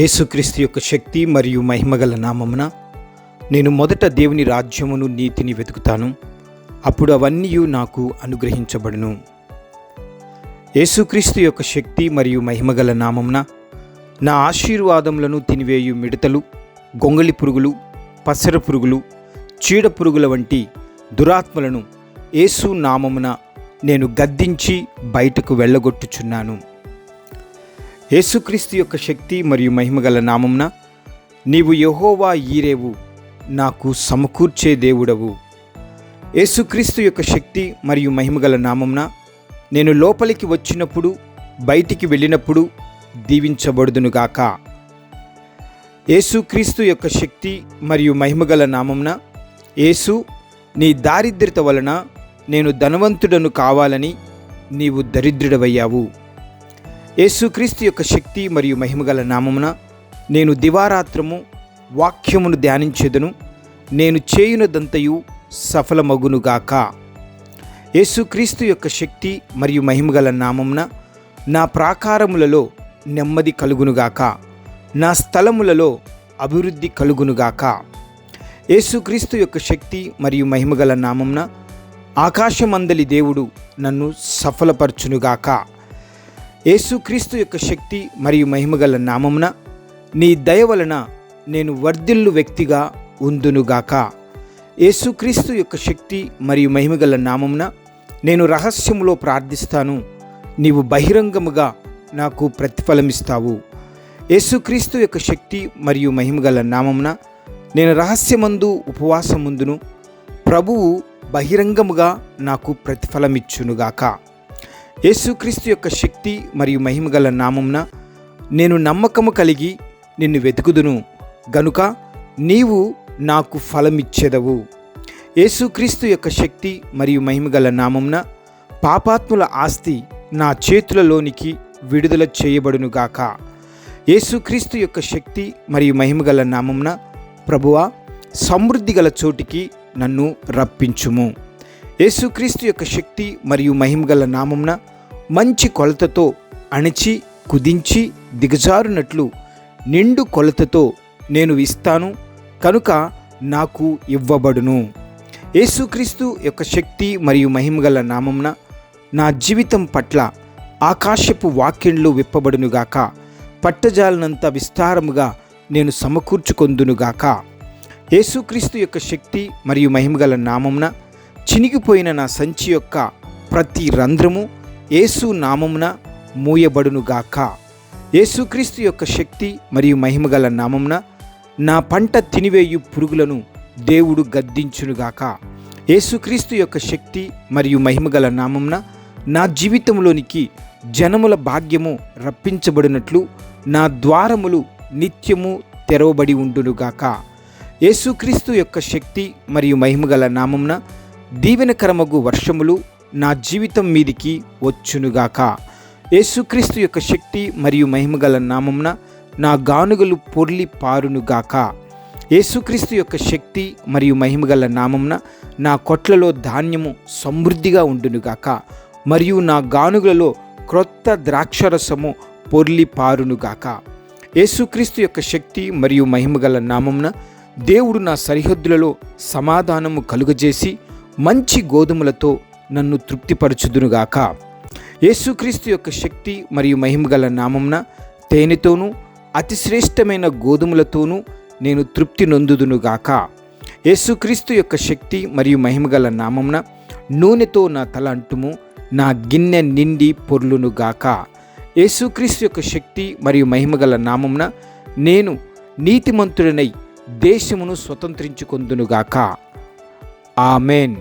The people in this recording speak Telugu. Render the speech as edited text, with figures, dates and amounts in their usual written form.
యేసుక్రీస్తు యొక్క శక్తి మరియు మహిమగల నామమున నేను మొదట దేవుని రాజ్యమును నీతిని వెతుకుతాను, అప్పుడు అవన్నీ నాకు అనుగ్రహించబడును. యేసుక్రీస్తు యొక్క శక్తి మరియు మహిమగల నామమున నా ఆశీర్వాదములను తినివేయు మిడతలు, గొంగళి పురుగులు, పసర పురుగులు, చీడ పురుగుల వంటి దురాత్మలను యేసు నామమున నేను గద్దించి బయటకు వెళ్ళగొట్టుచున్నాను. యేసుక్రీస్తు యొక్క శక్తి మరియు మహిమగల నామమున నీవు యెహోవా ఈరేవు, నాకు సమకూర్చే దేవుడవు. యేసుక్రీస్తు యొక్క శక్తి మరియు మహిమగల నామమున నేను లోపలికి వచ్చినప్పుడు బయటికి వెళ్ళినప్పుడు దీవించబడుదునుగాక. యేసుక్రీస్తు యొక్క శక్తి మరియు మహిమగల నామమున యేసు, నీ దారిద్ర్యత వలన నేను ధనవంతుడను కావాలని నీవు దరిద్రుడవయ్యావు. యేసుక్రీస్తు యొక్క శక్తి మరియు మహిమగల నామమున నేను దివారాత్రము వాక్యమును ధ్యానించెదను, నేను చేయునదంతయు సఫలమగునుగాక. యేసుక్రీస్తు యొక్క శక్తి మరియు మహిమగల నామమున నా ప్రాకారములలో నెమ్మది కలుగునుగాక, నా స్థలములలో అభివృద్ధి కలుగునుగాక. యేసుక్రీస్తు యొక్క శక్తి మరియు మహిమగల నామమున ఆకాశమందలి దేవుడు నన్ను సఫలపరచునుగాక. యేసుక్రీస్తు యొక్క శక్తి మరియు మహిమగల నామమున నీ దయ వలన నేను వర్ధిల్లు వ్యక్తిగా ఉందునుగాక. యేసుక్రీస్తు యొక్క శక్తి మరియు మహిమగల నామమున నేను రహస్యములో ప్రార్థిస్తాను, నీవు బహిరంగముగా నాకు ప్రతిఫలమిస్తావు. యేసుక్రీస్తు యొక్క శక్తి మరియు మహిమగల నామమున నేను రహస్యమందు ఉపవాసముందును, ప్రభువు బహిరంగముగా నాకు ప్రతిఫలమిచ్చునుగాక. యేసుక్రీస్తు యొక్క శక్తి మరియు మహిమగల నామమున నేను నమ్మకము కలిగి నిన్ను వెతుకుదును గనుక నీవు నాకు ఫలమిచ్చెదవు. యేసుక్రీస్తు యొక్క శక్తి మరియు మహిమగల నామమున పాపాత్ముల ఆస్తి నా చేతులలోనికి విడుదల చేయబడునుగాక. యేసుక్రీస్తు యొక్క శక్తి మరియు మహిమగల నామమున ప్రభువా, సమృద్ధి గల చోటికి నన్ను రప్పించుము. యేసుక్రీస్తు యొక్క శక్తి మరియు మహిమగల నామమున మంచి కొలతతో అణిచి కుదించి దిగజారునట్లు నిండు కొలతతో నేను ఇస్తాను కనుక నాకు ఇవ్వబడును. యేసుక్రీస్తు యొక్క శక్తి మరియు మహిమగల నామమున నా జీవితం పట్ల ఆకాశపు వాక్యంలు విప్పబడునుగాక, పట్టజాలనంత విస్తారముగా నేను సమకూర్చుకొందునుగాక. యేసుక్రీస్తు యొక్క శక్తి మరియు మహిమగల నామమున చినిగిపోయిన నా సంచి యొక్క ప్రతి రంధ్రము యేసు నామమున మూయబడునుగాక. యేసుక్రీస్తు యొక్క శక్తి మరియు మహిమగల నామమున నా పంట తినివేయు పురుగులను దేవుడు గద్దించునుగాక. యేసుక్రీస్తు యొక్క శక్తి మరియు మహిమగల నామమున నా జీవితంలోనికి జనముల భాగ్యము రప్పించబడినట్లు నా ద్వారములు నిత్యము తెరవబడి ఉండునుగాక. యేసుక్రీస్తు యొక్క శక్తి మరియు మహిమగల నామమున దీవెనకరమగు వర్షములు నా జీవితం మీదికి వచ్చునుగాక. యేసుక్రీస్తు యొక్క శక్తి మరియు మహిమగల నామమున నా గానుగలు పొర్లి పారునుగాక. యేసుక్రీస్తు యొక్క శక్తి మరియు మహిమగల నామమున నా కొట్లలో ధాన్యము సమృద్ధిగా ఉండునుగాక, మరియు నా గానుగలలో క్రొత్త ద్రాక్షరసము పొర్లి పారునుగాక. యేసుక్రీస్తు యొక్క శక్తి మరియు మహిమగల నామమున దేవుడు నా సరిహద్దులలో సమాధానము కలుగజేసి మంచి గోధుమలతో నన్ను తృప్తిపరచుదునుగాక. యేసుక్రీస్తు యొక్క శక్తి మరియు మహిమగల నామమున తేనెతోనూ అతి శ్రేష్టమైన గోధుమలతోనూ నేను తృప్తి నొందుదునుగాక. యేసుక్రీస్తు యొక్క శక్తి మరియు మహిమగల నామమున నూనెతో నా తల అంటుము, నా గిన్నె నిండి పొర్లునుగాక. యేసుక్రీస్తు యొక్క శక్తి మరియు మహిమగల నామమున నేను నీతిమంతుడనై దేశమును స్వతంత్రించుకొందునుగాక. ఆమెన్.